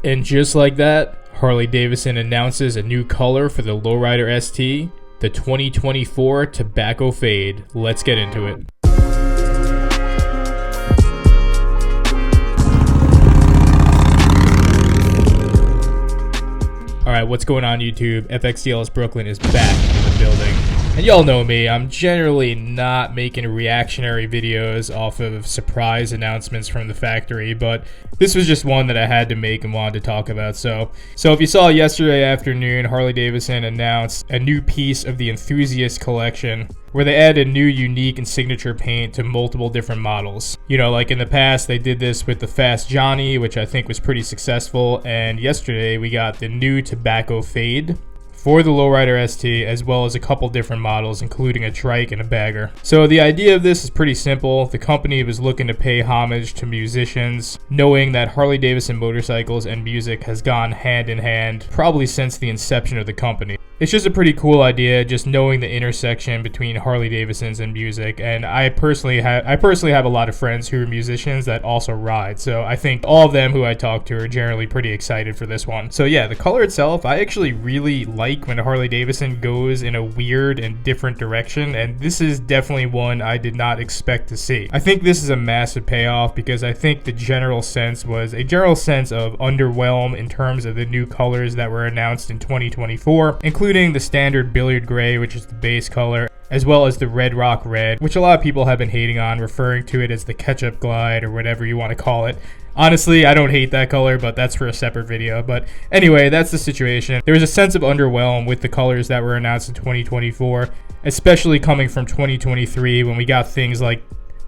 And just like that, Harley-Davidson announces a new color for the Lowrider ST, the 2024 Tobacco Fade. Let's get into it. Alright, what's going on YouTube? FXDLS Brooklyn is back in the building. And y'all know me, I'm generally not making reactionary videos off of surprise announcements from the factory, but this was just one that I had to make and wanted to talk about. So if you saw yesterday afternoon, Harley-Davidson announced a new piece of the Enthusiast collection where they added new unique and signature paint to multiple different models. You know, like in the past, they did this with the Fast Johnny, which I think was pretty successful, and yesterday we got the new Tobacco Fade for the Lowrider ST, as well as a couple different models, including a trike and a bagger. So the idea of this is pretty simple. The company was looking to pay homage to musicians, knowing that Harley-Davidson motorcycles and music has gone hand in hand probably since the inception of the company. It's just a pretty cool idea, just knowing the intersection between Harley-Davidsons and music. And I personally have a lot of friends who are musicians that also ride. So I think all of them who I talk to are generally pretty excited for this one. So yeah, the color itself, I actually really like when Harley-Davidson goes in a weird and different direction. And this is definitely one I did not expect to see. I think this is a massive payoff because I think the general sense was a general sense of underwhelm in terms of the new colors that were announced in 2024, including the standard billiard gray, which is the base color, as well as the red rock red, which a lot of people have been hating on, referring to it as the ketchup glide or whatever you want to call it. Honestly, I don't hate that color, but that's for a separate video. But anyway, that's the situation. There was a sense of underwhelm with the colors that were announced in 2024, especially coming from 2023 when we got things like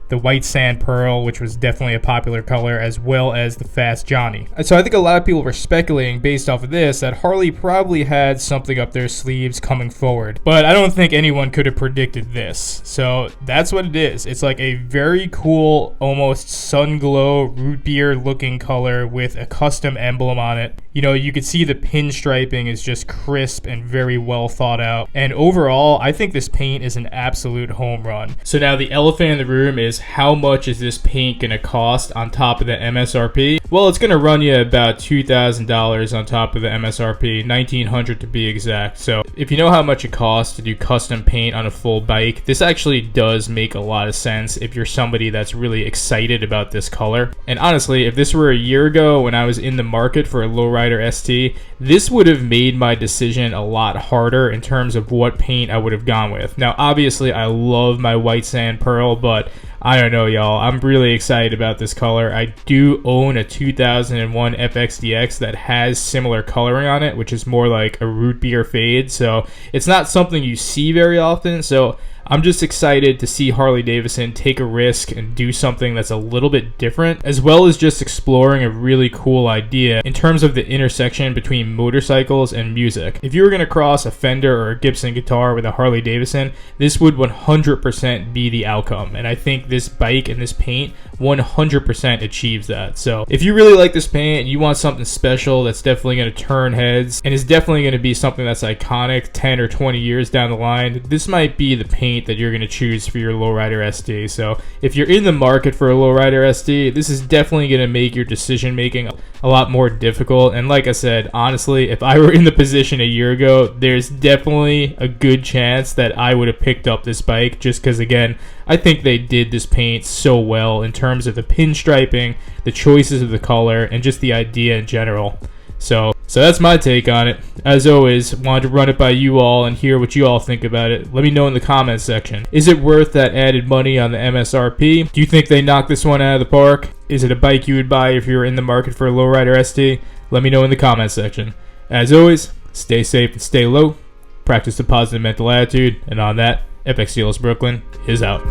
the white sand pearl, which was definitely a popular color, as well as the Fast Johnny. And so I think a lot of people were speculating based off of this that Harley probably had something up their sleeves coming forward. But I don't think anyone could have predicted this. So that's what it is. It's like a very cool, almost sun glow, root beer looking color with a custom emblem on it. You know, you could see the pinstriping is just crisp and very well thought out. And overall, I think this paint is an absolute home run. So now the elephant in the room is, how much is this paint going to cost on top of the MSRP? Well, it's going to run you about $2,000 on top of the MSRP, $1,900 to be exact. So if you know how much it costs to do custom paint on a full bike, this actually does make a lot of sense if you're somebody that's really excited about this color. And honestly, if this were a year ago when I was in the market for a Lowrider ST, this would have made my decision a lot harder in terms of what paint I would have gone with. Now, obviously, I love my white sand pearl, but I don't know, y'all. I'm really excited about this color. I do own a 2001 FXDX that has similar coloring on it, which is more like a root beer fade. So it's not something you see very often. So I'm just excited to see Harley-Davidson take a risk and do something that's a little bit different, as well as just exploring a really cool idea in terms of the intersection between motorcycles and music. If you were going to cross a Fender or a Gibson guitar with a Harley-Davidson, this would 100% be the outcome. And I think this bike and this paint 100% achieves that. So if you really like this paint and you want something special that's definitely going to turn heads and is definitely going to be something that's iconic 10 or 20 years down the line, this might be the paint that you're going to choose for your Lowrider ST. So if you're in the market for a Lowrider ST, this is definitely going to make your decision making a lot more difficult. And like I said, honestly, if I were in the position a year ago, there's definitely a good chance that I would have picked up this bike, just because, again, I think they did this paint so well in terms of the pinstriping, the choices of the color, and just the idea in general. So that's my take on it. As always, wanted to run it by you all and hear what you all think about it. Let me know in the comments section. Is it worth that added money on the MSRP? Do you think they knocked this one out of the park? Is it a bike you would buy if you were in the market for a Lowrider ST? Let me know in the comments section. As always, stay safe and stay low. Practice a positive mental attitude. And on that, FXDLS Brooklyn is out.